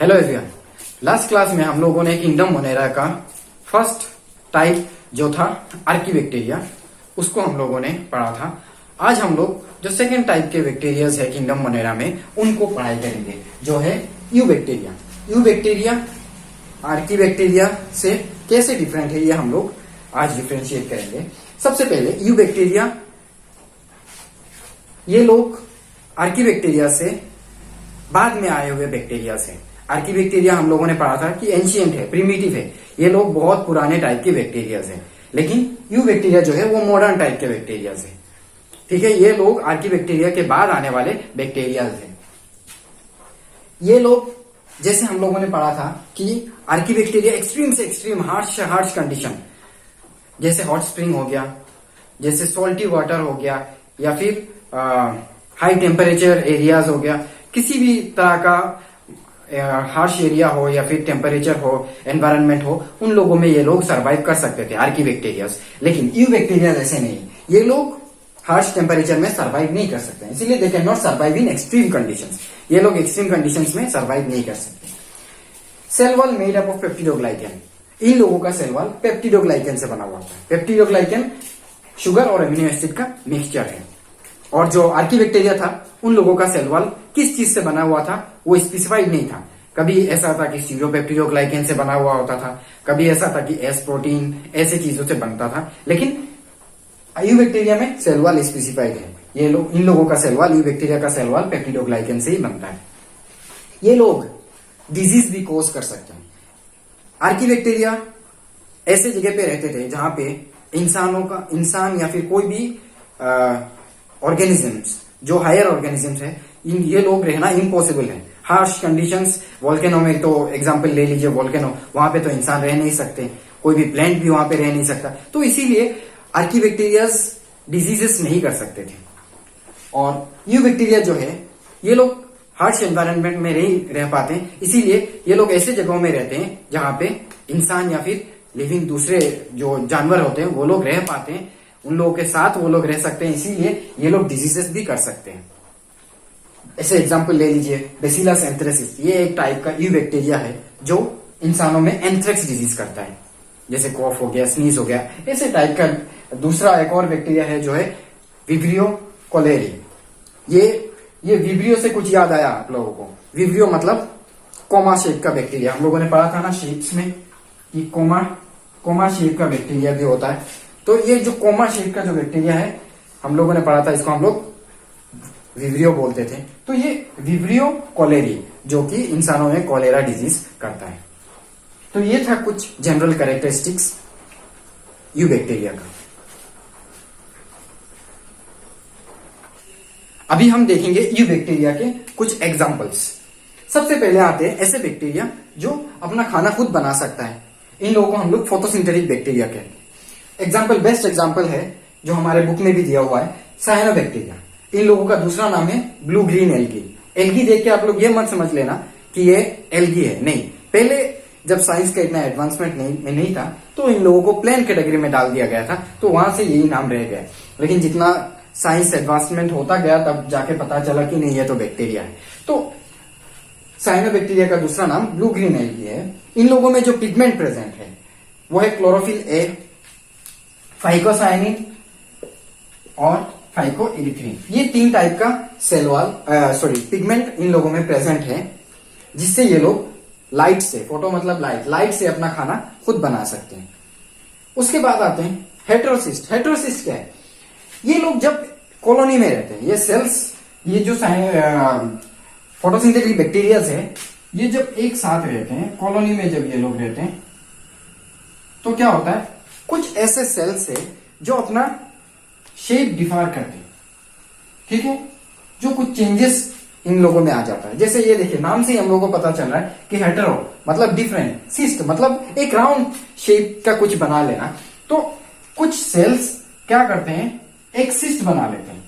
Hello everyone. Last class में हम लोगों ने किंगडम मोनेरा का फर्स्ट टाइप जो था आर्कीबैक्टीरिया उसको हम लोगों ने पढ़ा था। आज हम लोग जो सेकेंड टाइप के बैक्टीरियाज है किंगडम मोनेरा में उनको पढ़ाई करेंगे, जो है you bacteria. You bacteria archaebacteria से कैसे डिफरेंट है ये हम लोग आज डिफ्रेंशिएट करेंगे। सबसे पहले यू बैक्टीरिया, ये लोग आर्कीबैक्टीरिया से बाद में आए हुए बैक्टीरिया से। आर्कीबैक्टीरिया हम लोगों ने पढ़ा था कि एंशिएंट है, प्रिमिटिव है, ये लोग बहुत पुराने टाइप के बैक्टीरियाज हैं। लेकिन यू बैक्टीरिया जो है वो मॉडर्न टाइप के बैक्टीरियाज है। ठीक है, ये लोग आर्कीबैक्टीरिया के बाद आने वाले बैक्टीरियाज हैं। ये लोग जैसे हम लोगों ने पढ़ा था कि आर्कीबैक्टीरिया एक्सट्रीम से एक्सट्रीम हार्श कंडीशन, जैसे हॉट स्प्रिंग हो गया, जैसे सॉल्टी वाटर हो गया, या फिर हाई टेम्परेचर एरियाज हो गया, किसी भी तरह का हार्श एरिया हो या फिर टेम्परेचर हो, एनवायरनमेंट हो, उन लोगों में ये लोग सरवाइव कर सकते थे आर्कीबैक्टीरियाज। लेकिन यू बैक्टीरिया ऐसे नहीं, ये लोग हार्श टेम्परेचर में सरवाइव नहीं कर सकते, इसीलिए they can not survive in extreme conditions. ये लोग एक्सट्रीम कंडीशंस में सर्वाइव नहीं कर सकते। Cell wall made up of peptidoglycan, इन लोगों का सेल वॉल पेप्टिडोग्लाइकन से बना हुआ था। पेप्टिडोग्लाइकन शुगर और अमीनो एसिड का मिक्सचर है। और जो आर्कीबैक्टीरिया था उन लोगों का सेल वॉल किस चीज से बना हुआ था वो स्पेसिफाइड नहीं था। कभी ऐसा था कि स्यूडोपेप्टिडोग्लाइकन से बना हुआ होता था, कभी ऐसा था कि एस प्रोटीन, ऐसे चीजों से बनता था। लेकिन यू बैक्टीरिया में सेल वॉल स्पेसिफाइड है। ये लोग, इन लोगों का सेल वॉल, यू बैक्टीरिया का सेल वॉल पेप्टिडोग्लाइकन से ही बनता है। ये लोग डिजीज भी कोज कर सकते हैं। आर्कीबैक्टीरिया ऐसे जगह पे रहते थे जहां पे इंसान या फिर कोई भी ऑर्गेनिजम्स जो हायर ऑर्गेनिजम्स है, ये लोग रहना इम्पॉसिबल है। हार्श कंडीशंस, वोल्केनो में तो एग्जांपल ले लीजिए, वोल्केनो, वहां पे तो इंसान रह नहीं सकते, कोई भी प्लांट भी वहां पे रह नहीं सकता। तो इसीलिए आर्कीबैक्टीरियाज डिजीजेस नहीं कर सकते थे। और यू बैक्टीरिया जो है ये लोग हार्श एनवायरनमेंट में नहीं रह पाते, इसीलिए ये लोग ऐसे जगहों में रहते हैं जहां पे इंसान या फिर लिविंग दूसरे जो जानवर होते हैं वो लोग रह पाते हैं, उन लोगों के साथ वो लोग रह सकते हैं, इसीलिए ये लोग डिजीजेस भी कर सकते हैं। ऐसे एग्जांपल ले लीजिए बेसिलस एंथ्रेसिस, ये एक टाइप का यू बैक्टीरिया है जो इंसानों में एंथ्रेक्स डिजीज करता है, जैसे कॉफ हो गया, स्नीज हो गया, ऐसे टाइप का। दूसरा एक और बैक्टीरिया है जो है विब्रियो कोलेरी। ये विब्रियो से कुछ याद आया आप लोगों को? विब्रियो मतलब कोमा शेप का बैक्टीरिया। हम लोगों ने पढ़ा था ना शेप्स में कि कोमा शेप का बैक्टीरिया भी होता है। तो ये जो कोमा शेप का जो बैक्टीरिया है हम लोगों ने पढ़ा था, इसको हम लोग विब्रियो बोलते थे। तो ये विब्रियो कोलेरी जो कि इंसानों में कोलेरा डिजीज करता है। तो ये था कुछ जनरल कैरेक्टरिस्टिक्स यू बैक्टीरिया का। अभी हम देखेंगे यू बैक्टीरिया के कुछ एग्जांपल्स। सबसे पहले आते हैं ऐसे बैक्टीरिया जो अपना खाना खुद बना सकता है। इन लोगों को हम लोग फोटोसिंथेटिक बैक्टीरिया कहते हैं। एग्जाम्पल, बेस्ट एग्जाम्पल है जो हमारे बुक में भी दिया हुआ है, साइनोबैक्टीरिया। इन लोगों का दूसरा नाम है ब्लू ग्रीन एल्गी। एल्गी देख के आप लोग ये मत समझ लेना कि ये एल्गी है, नहीं। पहले जब साइंस का इतना एडवांसमेंट नहीं था तो इन लोगों को प्लेन कैटेगरी में डाल दिया गया था, तो वहां से यही नाम रह गया। लेकिन जितना साइंस एडवांसमेंट होता गया तब जाके पता चला कि नहीं, ये तो बैक्टीरिया है। तो साइनोबैक्टीरिया का दूसरा नाम ब्लू ग्रीन एल्गी है। इन लोगों में जो पिगमेंट प्रेजेंट है वो है क्लोरोफिल ए, फाइकोसाइनिन और फाइकोइरिथ्रिन। ये तीन टाइप का सेल वॉल पिगमेंट इन लोगों में प्रेजेंट है, जिससे ये लोग लाइट से, फोटो मतलब लाइट से अपना खाना खुद बना सकते हैं। उसके बाद आते हैं हेटेरोसिस्ट। हेटेरोसिस्ट क्या है? ये लोग जब कॉलोनी में रहते हैं, ये सेल्स, ये जो फोटोसिंथेटिक बैक्टीरियाज है, ये जब एक साथ रहते हैं कॉलोनी में, जब ये लोग रहते हैं तो क्या होता है, कुछ ऐसे सेल्स है जो अपना शेप डिफार करते हैं। ठीक है, जो कुछ चेंजेस इन लोगों में आ जाता है। जैसे ये देखिए, नाम से ही हम लोगों को पता चल रहा है कि हेटेरो मतलब डिफरेंट, सिस्ट मतलब एक राउंड शेप का कुछ बना लेना। तो कुछ सेल्स क्या करते हैं, एक सिस्ट बना लेते हैं,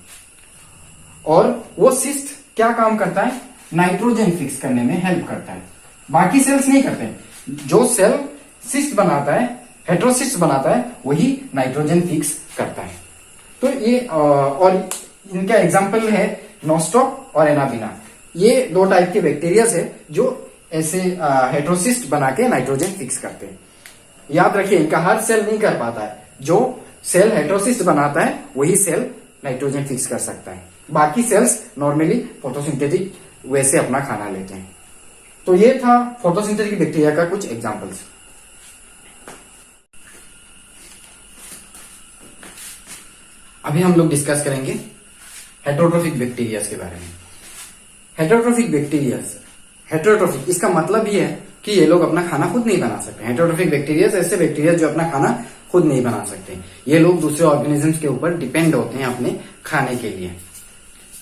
और वो सिस्ट क्या काम करता है, नाइट्रोजन फिक्स करने में हेल्प करता है। बाकी सेल्स नहीं करते हैं। जो सेल सिस्ट बनाता है, हेटेरोसिस्ट बनाता है, वही नाइट्रोजन फिक्स करता है। तो ये और इनका एग्जाम्पल है नोस्टॉक और एनाबिना। ये दो टाइप के बैक्टीरियाज है जो ऐसे हेट्रोसिस्ट बना के नाइट्रोजन फिक्स करते हैं। याद रखिए, इनका हर सेल नहीं कर पाता है। जो सेल हेट्रोसिस्ट बनाता है वही सेल नाइट्रोजन फिक्स कर सकता है। बाकी सेल्स नॉर्मली फोटोसिंथेटिक वे से अपना खाना लेते हैं। तो ये था फोटोसिंथेटिक बैक्टीरिया का कुछ एग्जांपल्स। अभी हम लोग डिस्कस करेंगे हेटरोट्रोफिक बैक्टीरिया के बारे में। हेटरोट्रोफिक बैक्टीरिया, हेटरोट्रोफिक इसका मतलब ये है कि ये लोग अपना खाना खुद नहीं बना सकते। हेटरोट्रोफिक बैक्टीरिया ऐसे बैक्टीरिया जो अपना खाना खुद नहीं बना सकते। ये लोग दूसरे ऑर्गेनिजम्स के ऊपर डिपेंड होते हैं अपने खाने के लिए।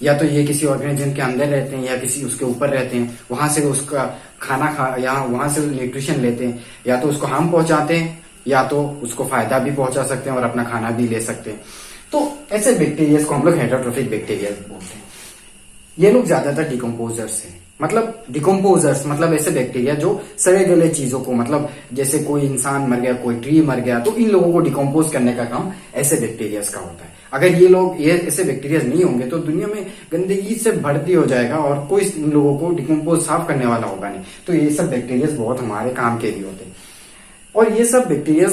या तो ये किसी ऑर्गेनिज्म के अंदर रहते हैं या किसी उसके ऊपर रहते हैं, वहां से उसका खाना या वहां से न्यूट्रिशन लेते हैं। या तो उसको हार्म पहुंचाते हैं या तो उसको फायदा भी पहुंचा सकते हैं और अपना खाना भी ले सकते हैं। तो ऐसे बैक्टीरिया को हम लोग हेटरोट्रोफिक बैक्टीरिया बोलते हैं। ये लोग ज्यादातर डिकम्पोजर्स हैं। मतलब डिकम्पोजर्स मतलब ऐसे बैक्टीरिया जो सड़े गले चीजों को, मतलब जैसे कोई इंसान मर गया, कोई ट्री मर गया, तो इन लोगों को डिकम्पोज करने का काम ऐसे बैक्टीरिया का होता है। अगर ये ऐसे बैक्टीरिया नहीं होंगे तो दुनिया में गंदगी से भर्ती हो जाएगा और कोई इन लोगों को डिकम्पोज साफ करने वाला होगा नहीं। तो ये सब बैक्टीरिया बहुत हमारे काम के लिए होते हैं। और ये सब बैक्टीरिया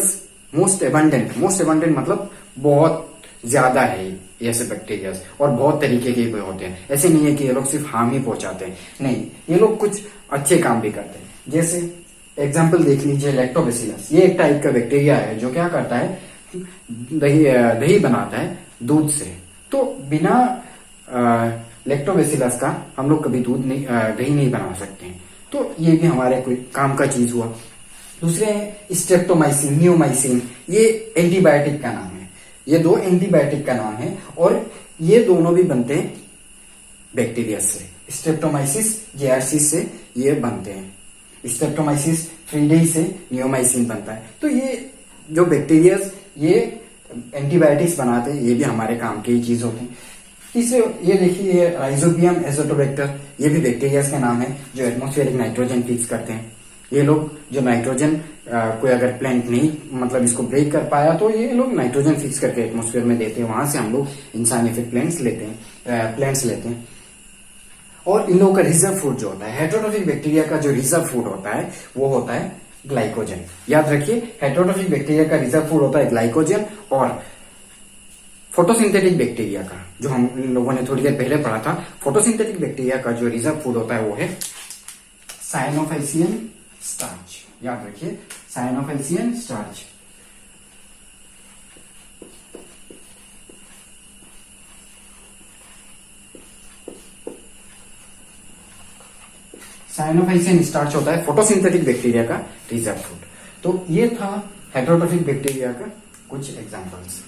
मोस्ट एबंडेंट मतलब बहुत ज्यादा है ये ऐसे बैक्टीरिया, और बहुत तरीके के भी होते हैं। ऐसे नहीं है कि ये लोग सिर्फ हार्म ही पहुंचाते हैं, नहीं, ये लोग कुछ अच्छे काम भी करते हैं। जैसे एग्जांपल देख लीजिए लैक्टोबैसिलस। ये एक टाइप का बैक्टीरिया है जो क्या करता है, दही बनाता है दूध से। तो बिना लैक्टोबैसिलस का हम लोग कभी दही नहीं बना सकते हैं। तो ये भी हमारे कोई काम का चीज हुआ। दूसरे हैं स्ट्रेप्टोमाइसिन, नियोमाइसिन। ये एंटीबायोटिक का नाम है। ये दो एंटीबायोटिक का नाम है और ये दोनों भी बनते हैं बैक्टीरिया से। स्ट्रेप्टोमाइसिस जेआरसीस से ये बनते हैं। स्ट्रेप्टोमाइसिस फ्रीडेई से नियोमाइसिन बनता है। तो ये जो बैक्टीरिया ये एंटीबायोटिक्स बनाते हैं, ये भी हमारे काम की ही चीज होते हैं। तीसरे ये देखिए, ये राइजोबियम एजोटोबैक्टर, ये भी बैक्टीरिया का नाम है जो एटमॉस्फेरिक नाइट्रोजन फिक्स करते हैं। ये लोग जो नाइट्रोजन कोई अगर प्लांट नहीं मतलब इसको ब्रेक कर पाया तो ये लोग नाइट्रोजन फिक्स करके एटमॉस्फेयर में देते हैं। वहां से हम लोग इंसान या फिर प्लांट्स लेते हैं। और इन लोगों का रिजर्व फूड जो होता है, हेटरोट्रोफिक बैक्टीरिया का जो रिजर्व फूड होता है वो होता है ग्लाइकोजन। याद रखिए, हेटरोट्रोफिक बैक्टीरिया का रिजर्व फूड होता है ग्लाइकोजन। और फोटोसिंथेटिक बैक्टीरिया का, जो हम लोगों ने थोड़ी देर पहले पढ़ा था, फोटोसिंथेटिक बैक्टीरिया का जो रिजर्व फूड होता है वो है साइनोफाइसियन स्टार्च। याद रखिए, साइनोफाइसियन स्टार्च। साइनोफाइसियन स्टार्च होता है फोटोसिंथेटिक बैक्टीरिया का रिजर्व फूड। तो ये था हेटरोट्रोफिक बैक्टीरिया का कुछ एग्जांपल्स।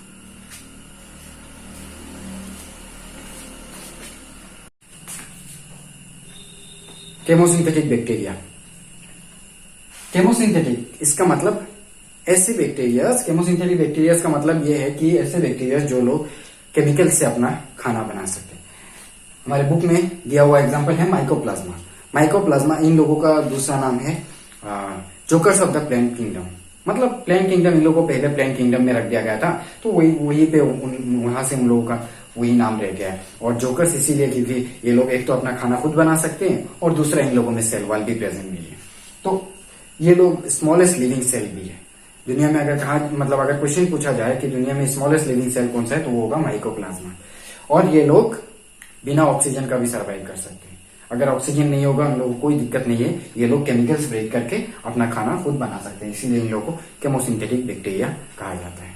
Chemosynthetic bacteria. केमोसिंथेटिक इसका मतलब ऐसे बैक्टीरियाज, केमोसिंथेटिक बैक्टीरियाज का मतलब ये है कि ऐसे बैक्टीरियाज जो लोग केमिकल से अपना खाना बना सकते हैं। हमारे बुक में दिया हुआ एग्जांपल है माइकोप्लाज्मा। माइकोप्लाज्मा इन लोगों का दूसरा नाम है jokers of the plant kingdom. मतलब प्लांट किंगडम, इन लोगों को पहले प्लांट किंगडम में रख दिया गया था, तो वही पे वहां से उन लोगों का वही नाम रह गया है। और जोकर्स इसीलिए क्योंकि ये लोग एक तो अपना खाना खुद बना सकते हैं और दूसरा इन लोगों में सेल वॉल भी प्रेजेंट नहीं है। तो ये लोग स्मॉलेस्ट लिविंग सेल भी है दुनिया में। अगर कहा मतलब अगर क्वेश्चन पूछा जाए कि दुनिया में स्मॉलेस्ट लिविंग सेल कौन सा है तो वो होगा माइकोप्लाज्मा। और ये लोग बिना ऑक्सीजन का भी सर्वाइव कर सकते हैं। अगर ऑक्सीजन नहीं होगा उन लोगों को कोई दिक्कत नहीं है, ये लोग केमिकल्स ब्रेक करके अपना खाना खुद बना सकते हैं। इसीलिए इन लोगों को केमोसिंथेटिक बैक्टीरिया कहा जाता है।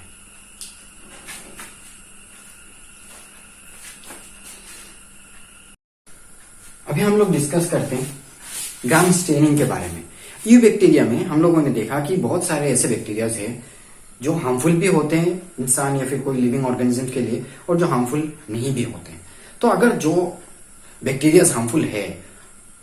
अभी हम लोग डिस्कस करते हैं ग्राम स्टेनिंग के बारे में। यू बैक्टीरिया में हम लोगों ने देखा कि बहुत सारे ऐसे बैक्टीरियाज हैं जो हार्मफुल भी होते हैं इंसान या फिर कोई लिविंग ऑर्गेनिज्म के लिए, और जो हार्मफुल नहीं भी होते हैं। तो अगर जो बैक्टीरियाज हार्मफुल है,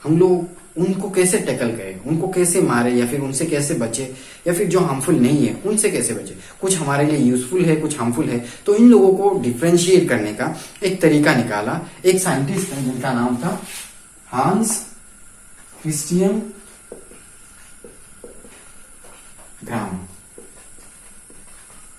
हम लोग उनको कैसे टैकल करें, उनको कैसे मारे या फिर उनसे कैसे बचे, या फिर जो हार्मफुल नहीं है उनसे कैसे बचे। कुछ हमारे लिए यूजफुल है, कुछ हार्मफुल है। तो इन लोगों को डिफ्रेंशिएट करने का एक तरीका निकाला एक साइंटिस्ट है जिनका नाम था हांस क्रिस्टियन ग्राम।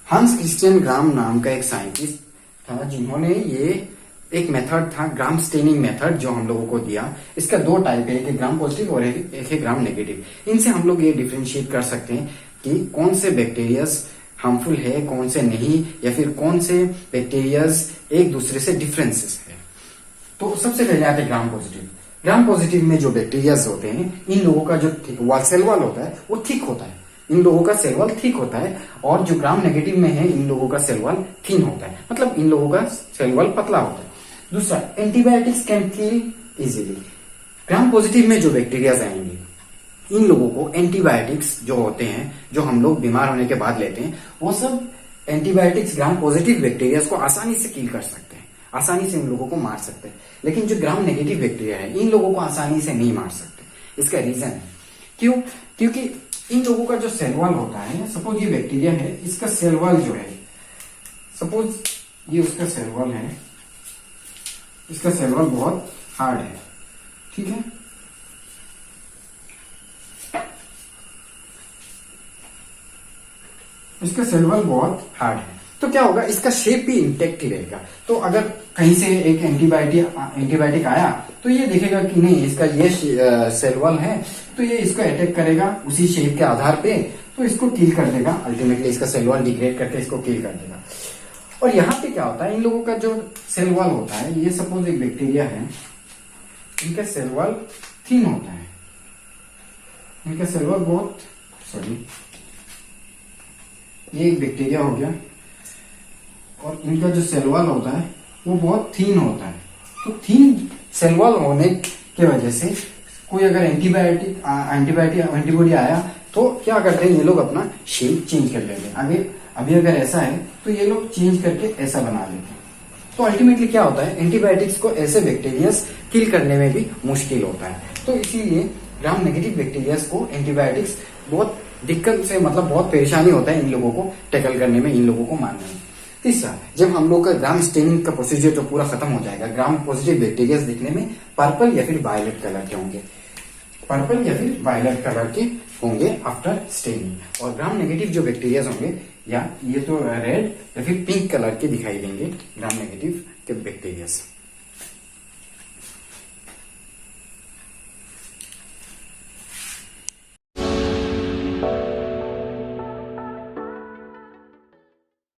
हांस क्रिस्टियन ग्राम नाम का एक साइंटिस्ट था जिन्होंने ये एक मेथड था ग्राम स्टेनिंग मेथड जो हम लोगों को दिया। इसका दो टाइप है, एक ग्राम पॉजिटिव और एक है ग्राम नेगेटिव। इनसे हम लोग ये डिफ्रेंशिएट कर सकते हैं कि कौन से बैक्टीरियाज हार्मफुल है, कौन से नहीं, या फिर कौन से बैक्टीरियाज एक दूसरे से डिफरेंसेस है। तो सबसे पहले आते हैं ग्राम पॉजिटिव। ग्राम पॉजिटिव में जो बैक्टीरियाज होते हैं, इन लोगों का जो सेल वॉल होता है वो थिक होता है, इन लोगों का सेल वॉल थिक होता है। और जो ग्राम नेगेटिव में है, इन लोगों का सेल वॉल थिन होता है, मतलब इन लोगों का सेल वॉल पतला होता है। दूसरा, antibiotics can kill easily. Gram positive में जो बैक्टीरियाज आएंगे, इन लोगों को एंटीबायोटिक्स जो होते हैं, जो हम लोग बीमार होने के बाद लेते हैं, वो सब एंटीबायोटिक्स ग्राम पॉजिटिव बैक्टीरियाज को आसानी से किल कर सकते हैं, आसानी से इन लोगों को मार सकते हैं। लेकिन जो ग्राम नेगेटिव बैक्टीरिया है, इन लोगों को आसानी से नहीं मार सकते। इसका रीजन है क्यों? क्योंकि इन लोगों का जो सेल वॉल होता है, सपोज ये बैक्टीरिया है, इसका सेल वॉल जो है, सपोज ये उसका सेल वॉल है, इसका सेल वॉल बहुत हार्ड है, ठीक है। इसका सेल वॉल बहुत हार्ड है, तो क्या होगा, इसका शेप भी इंटेक्ट ही रहेगा। तो अगर कहीं से एक एंटीबायोटिक आया तो ये देखेगा कि नहीं, इसका ये सेल वॉल है, तो ये इसको अटैक करेगा उसी शेप के आधार पे, तो इसको किल कर देगा। अल्टीमेटली इसका सेल वॉल डिग्रेड करके इसको किल कर देगा। और यहाँ पे क्या होता है, इन लोगों का जो सेल वॉल होता है, ये सपोज एक बैक्टीरिया है, इनका सेल वॉल थिन होता है, इनका सेल वॉल बहुत, सॉरी, ये एक बैक्टीरिया हो गया, और इनका जो सेल वॉल होता है वो बहुत थीन होता है। तो थीन सेल वॉल होने की वजह से कोई अगर एंटीबॉडी आया तो क्या करते हैं, ये लोग अपना शेप चेंज कर लेते हैं। अभी अगर ऐसा है तो ये लोग चेंज करके ऐसा बना लेते हैं। तो अल्टीमेटली क्या होता है, एंटीबायोटिक्स को ऐसे बैक्टीरियाज किल करने में भी मुश्किल होता है। तो इसीलिए ग्राम नेगेटिव बैक्टीरियाज को एंटीबायोटिक्स बहुत दिक्कत से, मतलब बहुत परेशानी होता है इन लोगों को टैकल करने में, इन लोगों को मारने में। तीसरा, जब हम लोग का ग्राम स्टेनिंग का प्रोसीजर जो पूरा खत्म हो जाएगा, ग्राम पॉजिटिव बैक्टीरिया दिखने में पर्पल या फिर वायलेट कलर के होंगे, पर्पल या फिर वायलेट कलर के होंगे आफ्टर स्टेनिंग। और ग्राम नेगेटिव जो बैक्टीरिया होंगे, या ये तो रेड या फिर पिंक कलर के दिखाई देंगे ग्राम नेगेटिव के बैक्टीरिया।